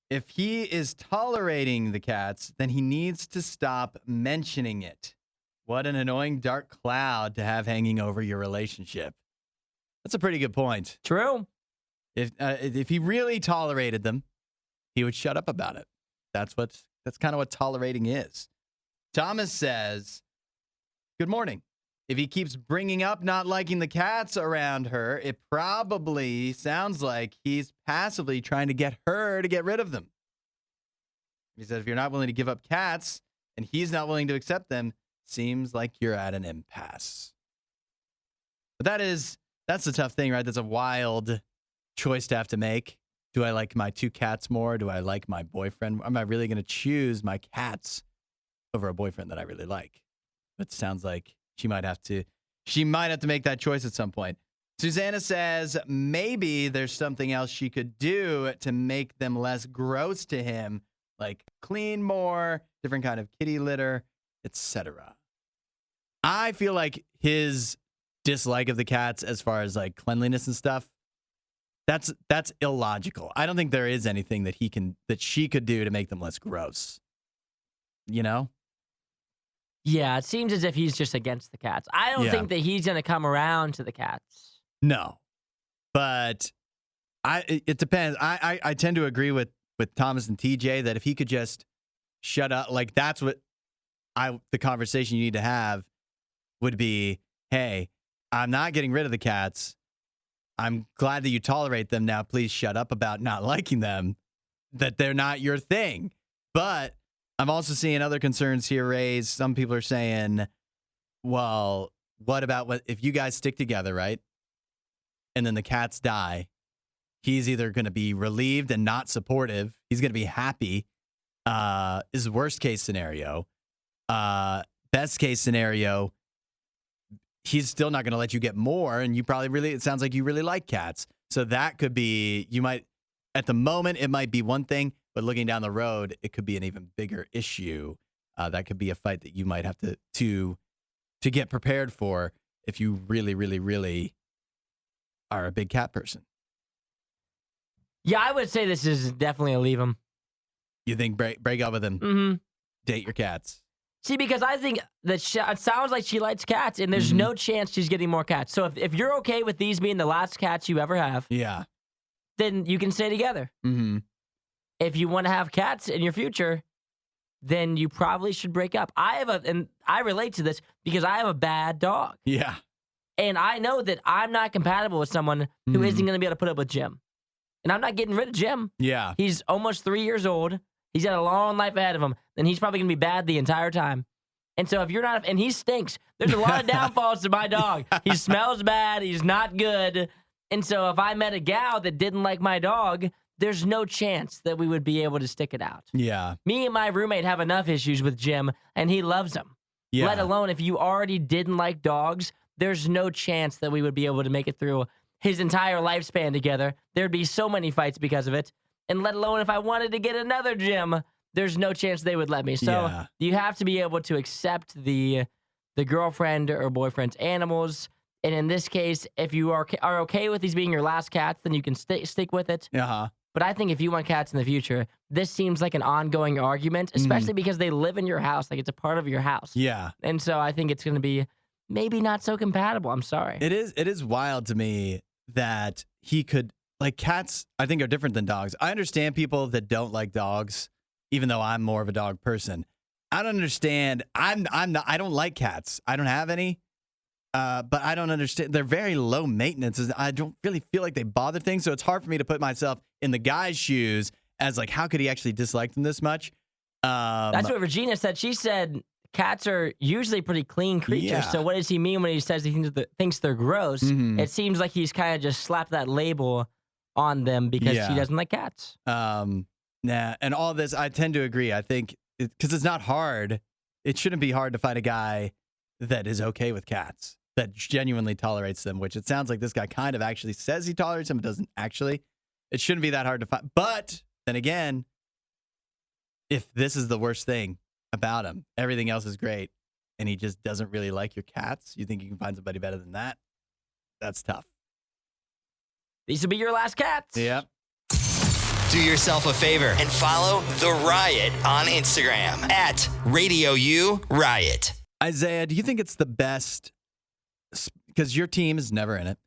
if he is tolerating the cats, then he needs to stop mentioning it. What an annoying dark cloud to have hanging over your relationship. That's a pretty good point. True. If he really tolerated them, he would shut up about it. That's kind of what tolerating is. Thomas says, good morning. If he keeps bringing up not liking the cats around her, it probably sounds like he's passively trying to get her to get rid of them. He said, if you're not willing to give up cats and he's not willing to accept them, seems like you're at an impasse. But that's the tough thing, right? That's a wild choice to have to make. Do I like my 2 cats more? Do I like my boyfriend? Am I really going to choose my cats over a boyfriend that I really like? But it sounds like she might have to make that choice at some point. Susanna says maybe there's something else she could do to make them less gross to him, like clean more, different kind of kitty litter, etc. I feel like his dislike of the cats as far as like cleanliness and stuff, that's illogical. I don't think there is anything that she could do to make them less gross. You know? Yeah, it seems as if he's just against the cats. I don't think that he's going to come around to the cats. No. But it depends. I tend to agree with Thomas and TJ that if he could just shut up, like that's what the conversation you need to have would be, hey, I'm not getting rid of the cats. I'm glad that you tolerate them now. Please shut up about not liking them, that they're not your thing. But I'm also seeing other concerns here raised. Some people are saying, well, what about if you guys stick together, right? And then the cats die. He's either going to be relieved and not supportive. He's going to be happy. Is worst case scenario. Best case scenario, he's still not going to let you get more. And it sounds like you really like cats. So that could be, at the moment, it might be one thing, but looking down the road, it could be an even bigger issue. That could be a fight that you might have to get prepared for if you really, really, really are a big cat person. Yeah, I would say this is definitely a leave him. You think break up with him? Mm-hmm. Date your cats? See, because I think that it sounds like she likes cats, and there's no chance she's getting more cats. So if you're okay with these being the last cats you ever have, yeah, then you can stay together. Mm-hmm. If you want to have cats in your future, then you probably should break up. And I relate to this because I have a bad dog. Yeah. And I know that I'm not compatible with someone who isn't going to be able to put up with Jim. And I'm not getting rid of Jim. Yeah. He's almost 3 years old. He's got a long life ahead of him. And he's probably going to be bad the entire time. And so if you're not, and he stinks. There's a lot of downfalls to my dog. He smells bad. He's not good. And so if I met a gal that didn't like my dog, there's no chance that we would be able to stick it out. Yeah. Me and my roommate have enough issues with Jim, and he loves him. Yeah. Let alone if you already didn't like dogs, there's no chance that we would be able to make it through his entire lifespan together. There'd be so many fights because of it. And let alone if I wanted to get another Jim, there's no chance they would let me. So you have to be able to accept the girlfriend or boyfriend's animals. And in this case, if you are okay with these being your last cats, then you can stick with it. Uh-huh. But I think if you want cats in the future, this seems like an ongoing argument, especially because they live in your house. Like, it's a part of your house. Yeah. And so I think it's going to be maybe not so compatible. I'm sorry. It is wild to me that he could, like, cats, I think, are different than dogs. I understand people that don't like dogs, even though I'm more of a dog person. I don't understand. I don't like cats. I don't have any. But I don't understand. They're very low maintenance. I don't really feel like they bother things. So it's hard for me to put myself in the guy's shoes as, like, how could he actually dislike them this much? That's what Regina said. She said cats are usually pretty clean creatures. Yeah. So what does he mean when he says he thinks they're gross? It seems like he's kind of just slapped that label on them because he doesn't like cats. And all this, I tend to agree. I think because it's not hard. It shouldn't be hard to find a guy that is okay with cats, that genuinely tolerates them, which it sounds like this guy kind of actually says he tolerates them, but doesn't actually. It shouldn't be that hard to find. But then again, if this is the worst thing about him, everything else is great, and he just doesn't really like your cats, you think you can find somebody better than that? That's tough. These will be your last cats. Yep. Do yourself a favor and follow The Riot on Instagram at RadioU Riot. Isaiah, do you think it's the best, because your team is never in it?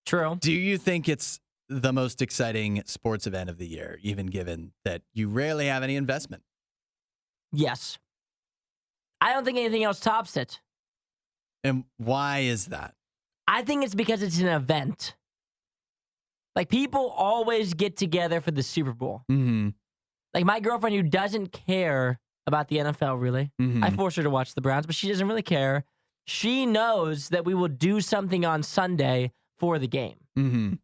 True. Do you think it's the most exciting sports event of the year, even given that you rarely have any investment? Yes. I don't think anything else tops it. And why is that? I think it's because it's an event. Like, people always get together for the Super Bowl. Mm-hmm. Like, my girlfriend who doesn't care about the NFL, really. Mm-hmm. I force her to watch the Browns, but she doesn't really care. She knows that we will do something on Sunday for the game. Mm-hmm.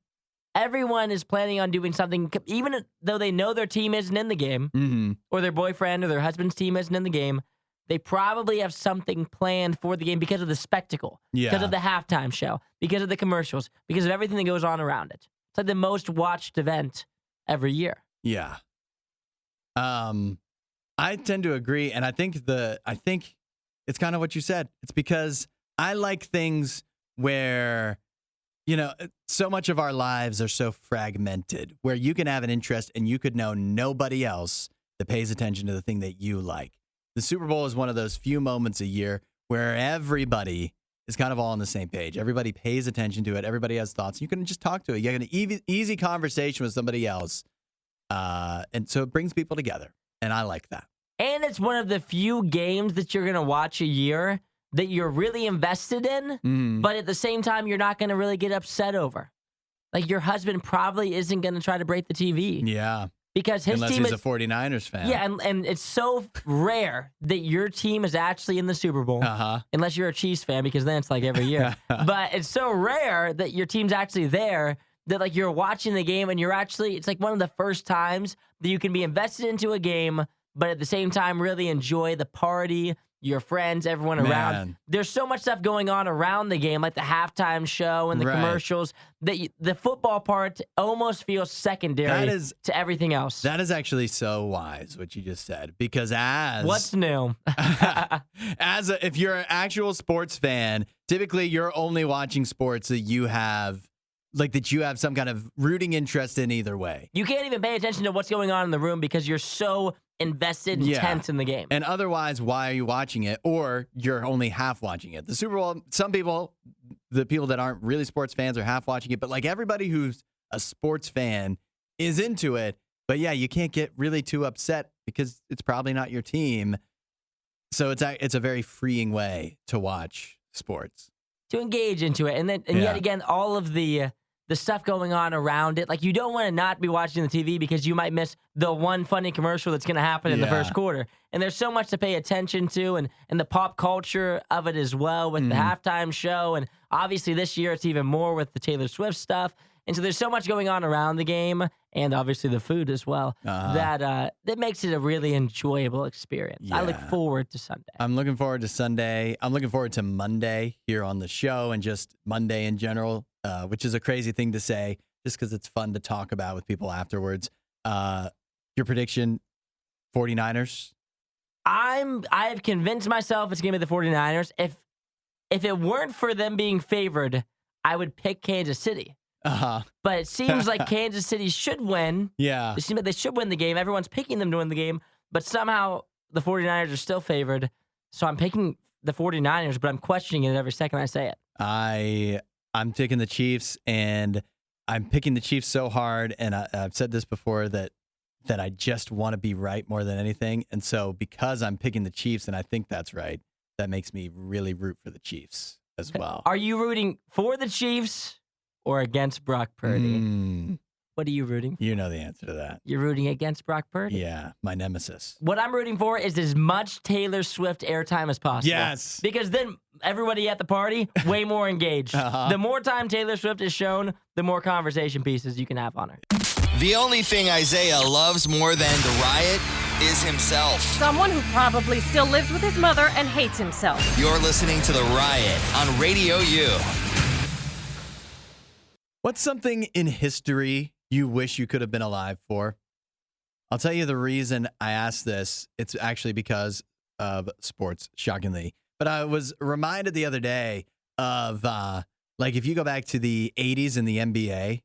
Everyone is planning on doing something, even though they know their team isn't in the game, or their boyfriend or their husband's team isn't in the game. They probably have something planned for the game because of the spectacle, because of the halftime show, because of the commercials, because of everything that goes on around it. It's like the most watched event every year. Yeah. I tend to agree, and I think it's kind of what you said. It's because I like things where, you know, so much of our lives are so fragmented, where you can have an interest and you could know nobody else that pays attention to the thing that you like. The Super Bowl is one of those few moments a year where everybody is kind of all on the same page. Everybody pays attention to it. Everybody has thoughts. You can just talk to it. You have an easy conversation with somebody else. And so it brings people together. And I like that. And it's one of the few games that you're going to watch a year that you're really invested in, but at the same time, you're not going to really get upset over. Like, your husband probably isn't going to try to break the TV. Yeah. Because his Unless team he's is a 49ers fan. Yeah, and it's so rare that your team is actually in the Super Bowl. Unless you're a Chiefs fan, because then it's like every year. But it's so rare that your team's actually there that, like, you're watching the game and you're actually, it's like one of the first times that you can be invested into a game, but at the same time really enjoy the party, your friends, everyone around. There's so much stuff going on around the game, like the halftime show and the commercials, that the football part almost feels secondary to everything else. That is actually so wise, what you just said, because What's new? If you're an actual sports fan, typically you're only watching sports that you have some kind of rooting interest in either way. You can't even pay attention to what's going on in the room because you're so invested and tense in the game. And otherwise, why are you watching it? Or you're only half watching it. The Super Bowl, some people, the people that aren't really sports fans are half watching it, but like everybody who's a sports fan is into it. But yeah, you can't get really too upset because it's probably not your team. So it's a very freeing way to watch sports. To engage into it. And yet again, all of the stuff going on around it. Like, you don't want to not be watching the TV because you might miss the one funny commercial that's going to happen in the first quarter. And there's so much to pay attention to, and the pop culture of it as well with the halftime show. And obviously this year it's even more with the Taylor Swift stuff. And so there's so much going on around the game, and obviously the food as well, that makes it a really enjoyable experience. Yeah. I look forward to Sunday. I'm looking forward to Sunday. I'm looking forward to Monday here on the show, and just Monday in general, which is a crazy thing to say just because it's fun to talk about with people afterwards. Your prediction, 49ers? I've convinced myself it's going to be the 49ers. If it weren't for them being favored, I would pick Kansas City. But it seems like Kansas City should win. Yeah. It seems like they should win the game. Everyone's picking them to win the game, but somehow the 49ers are still favored. So I'm picking the 49ers, but I'm questioning it every second I say it. I'm taking the Chiefs, and I'm picking the Chiefs so hard, and I've said this before that I just want to be right more than anything. And so because I'm picking the Chiefs and I think that's right, that makes me really root for the Chiefs as well. Are you rooting for the Chiefs or against Brock Purdy? What are you rooting for? You know the answer to that. You're rooting against Brock Purdy? Yeah, my nemesis. What I'm rooting for is as much Taylor Swift airtime as possible. Yes. Because then everybody at the party, way more engaged. The more time Taylor Swift is shown, the more conversation pieces you can have on her. The only thing Isaiah loves more than the riot is himself. Someone who probably still lives with his mother and hates himself. You're listening to The Riot on Radio U. What's something in history you wish you could have been alive for? I'll tell you the reason I asked this. It's actually because of sports, shockingly. But I was reminded the other day of, like, if you go back to the 80s in the NBA,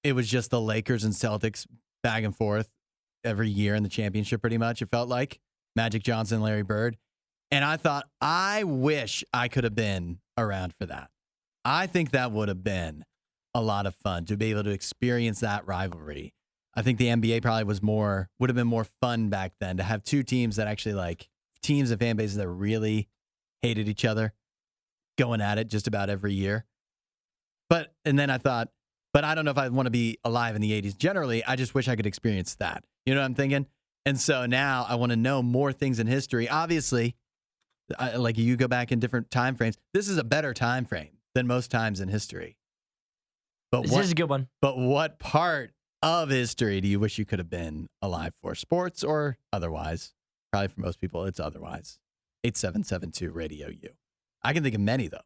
it was just the Lakers and Celtics back and forth every year in the championship, pretty much, it felt like. Magic Johnson, Larry Bird. And I thought, I wish I could have been around for that. I think that would have been a lot of fun to be able to experience that rivalry. I think the NBA probably would have been more fun back then to have two teams that actually, like, teams and fan bases that really hated each other going at it just about every year. And then I thought, but I don't know if I want to be alive in the 80s. Generally, I just wish I could experience that. You know what I'm thinking? And so now I want to know more things in history. Obviously, like, you go back in different time frames. This is a better time frame than most times in history. But This is a good one. But what part of history do you wish you could have been alive for? Sports or otherwise? Probably for most people, it's otherwise. 8772 Radio U. I can think of many, though.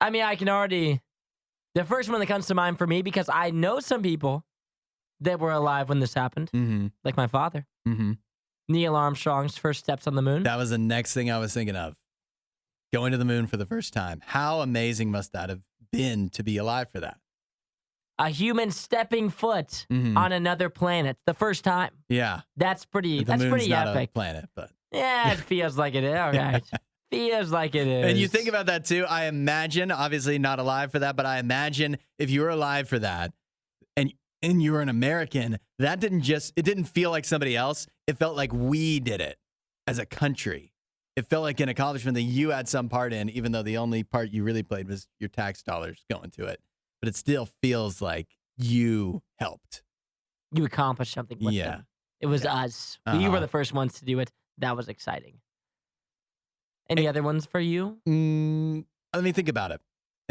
I mean, the first one that comes to mind for me, because I know some people that were alive when this happened, like my father. Neil Armstrong's first steps on the moon. That was the next thing I was thinking of. Going to the moon for the first time. How amazing must that have been to be alive for that? A human stepping foot on another planet, the first time. Yeah. That's pretty Not epic. a planet, but yeah, it feels like it is. All right. Feels like it is. And you think about that too. I imagine, obviously not alive for that, but I imagine if you were alive for that and you were an American, it didn't feel like somebody else. It felt like we did it as a country. It felt like an accomplishment that you had some part in, even though the only part you really played was your tax dollars going to it. But it still feels like you helped. You accomplished something with them. It was us. We were the first ones to do it. That was exciting. Any other ones for you? Let me think about it.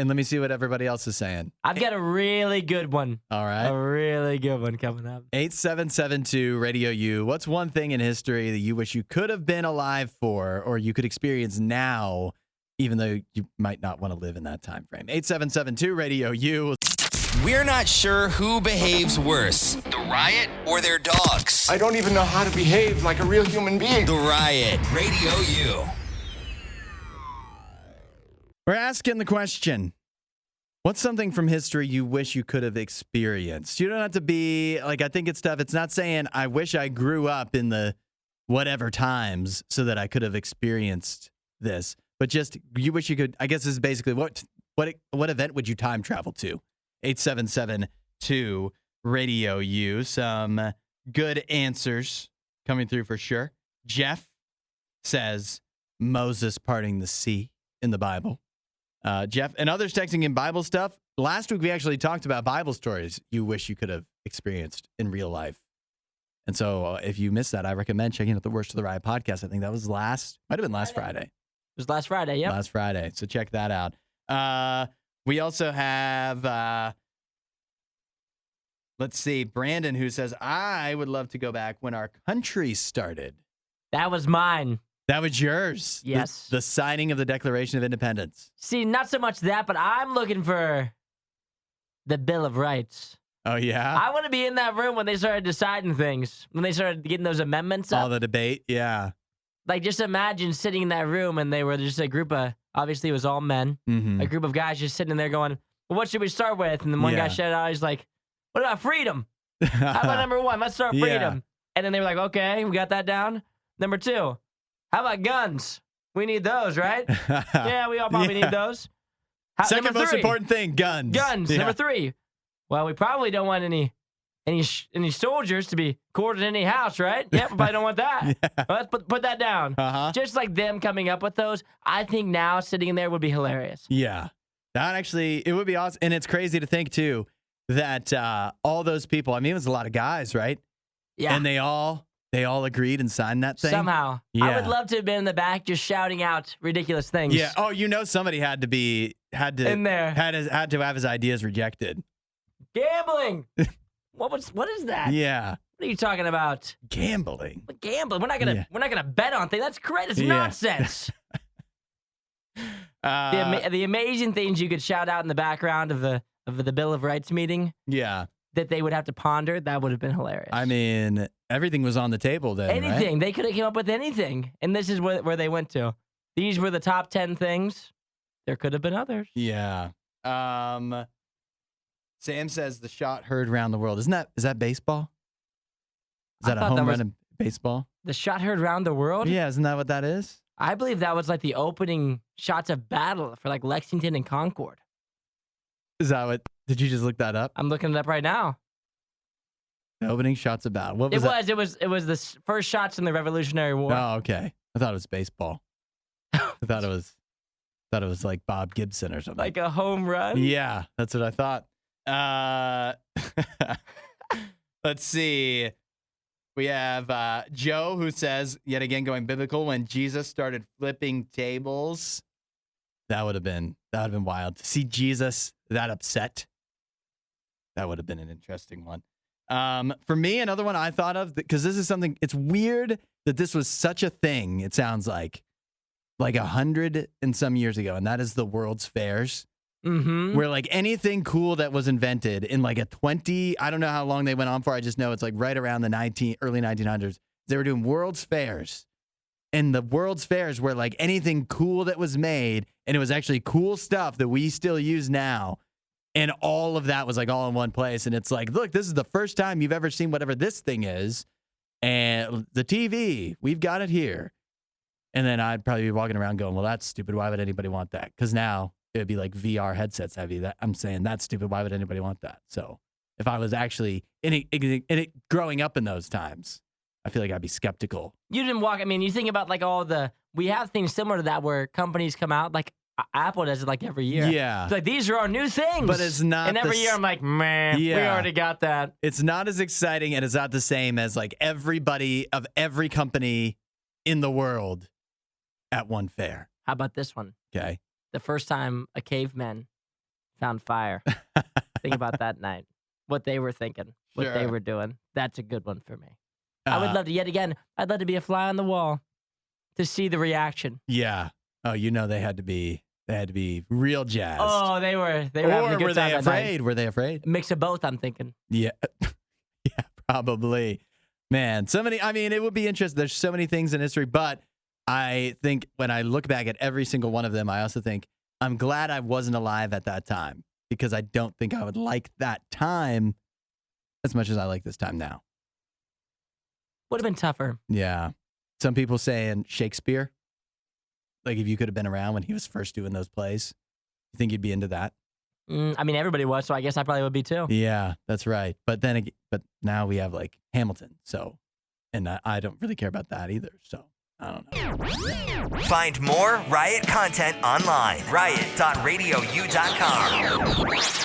And let me see what everybody else is saying. I've got a really good one. All right. A really good one coming up. 8772 Radio U. What's one thing in history that you wish you could have been alive for or you could experience now, even though you might not want to live in that time frame? 8772 Radio U. We're not sure who behaves worse, the riot or their dogs. I don't even know how to behave like a real human being. The Riot, Radio U. We're asking the question, what's something from history you wish you could have experienced? You don't have to be, like, I think it's tough. It's not saying I wish I grew up in the whatever times so that I could have experienced this, but just you wish you could. I guess this is basically what event would you time travel to? 8772 Radio U. Some good answers coming through for sure. Jeff says Moses parting the sea in the Bible. Jeff and others texting in Bible stuff. Last week, we actually talked about Bible stories you wish you could have experienced in real life. And so if you missed that, I recommend checking out the Worst of the Riot podcast. I think that was might have been last Friday. It was last Friday, yep. Last Friday. So check that out. We also have, let's see, Brandon, who says, I would love to go back when our country started. That was mine. That was yours. Yes. The signing of the Declaration of Independence. See, not so much that, but I'm looking for the Bill of Rights. Oh, yeah? I want to be in that room when they started deciding things, when they started getting those amendments up. All the debate, yeah. Like, just imagine sitting in that room and they were just a group of, obviously it was all men, a group of guys just sitting there going, well, what should we start with? And then one guy shouted out, he's like, what about freedom? How about number one? Let's start freedom. Yeah. And then they were like, okay, we got that down. Number two, how about guns? We need those, right? Yeah, we all probably need those. Second number most three, important thing, guns. Guns. Yeah. Number three, well, we probably don't want any soldiers to be quartered in any house, right? Yep, we probably don't want that. Yeah. Well, let's put that down. Just like them coming up with those, I think now sitting in there would be hilarious. Yeah. That actually, it would be awesome. And it's crazy to think, too, that all those people, I mean, it was a lot of guys, right? Yeah. And they all agreed and signed that thing? Somehow. Yeah. I would love to have been in the back just shouting out ridiculous things. Yeah. Oh, somebody had to in there. Had to have his ideas rejected. Gambling. What is that? Yeah. What are you talking about? Gambling. Gambling. We're not gonna bet on things. That's great. It's nonsense. The amazing things you could shout out in the background of the Bill of Rights meeting. Yeah. That they would have to ponder. That would have been hilarious. I mean, everything was on the table then. Anything. Right? They could have came up with anything. And this is where they went to. These were the top 10 things. There could have been others. Yeah. Sam says the shot heard around the world. Is that baseball? Is that a home run in baseball? The shot heard around the world? Yeah, isn't that what that is? I believe that was like the opening shots of battle for like Lexington and Concord. Is that what? Did you just look that up? I'm looking it up right now. The opening shots of battle. What was that? It was the first shots in the Revolutionary War. Oh, okay. I thought it was baseball. I thought it was like Bob Gibson or something. Like a home run? Yeah, that's what I thought. Let's see. We have Joe who says, yet again going biblical, when Jesus started flipping tables. That would have been wild. To see Jesus that upset. That would have been an interesting one. For me, another one I thought of, because this is something, it's weird that this was such a thing, it sounds like 100 and some years ago, and that is the World's Fairs. Mm-hmm. Where like anything cool that was invented in like I don't know how long they went on for. I just know it's like right around the early 1900s. They were doing World's Fairs. And the World's Fairs were like anything cool that was made, and it was actually cool stuff that we still use now. And all of that was like all in one place. And it's like, look, this is the first time you've ever seen whatever this thing is. And the TV, we've got it here. And then I'd probably be walking around going, well, that's stupid. Why would anybody want that? Because now it would be like VR headsets heavy. That I'm saying that's stupid. Why would anybody want that? So if I was actually in it growing up in those times, I feel like I'd be skeptical. You didn't walk. I mean, you think about like we have things similar to that where companies come out, like Apple does it like every year. Yeah. It's like, these are our new things. But it's not. And every year I'm like, man, we already got that. It's not as exciting, and it's not the same as like everybody of every company in the world at one fair. How about this one? Okay. The first time a caveman found fire. Think about that night. What they were thinking. What they were doing. That's a good one for me. I would love to, I'd love to be a fly on the wall to see the reaction. Yeah. Oh, they had to be real jazzed. Oh, they were having a good time. Or were they afraid? Were they afraid? A mix of both, I'm thinking. Yeah. Yeah, probably. Man, it would be interesting. There's so many things in history, but I think when I look back at every single one of them, I also think I'm glad I wasn't alive at that time, because I don't think I would like that time as much as I like this time now. Would have been tougher. Yeah. Some people saying Shakespeare, like if you could have been around when he was first doing those plays, you think you'd be into that? Everybody was, so I guess I probably would be too. Yeah, that's right. But now we have like Hamilton. So And I don't really care about that either. So I don't know. Find more Riot content online. Riot.radiou.com.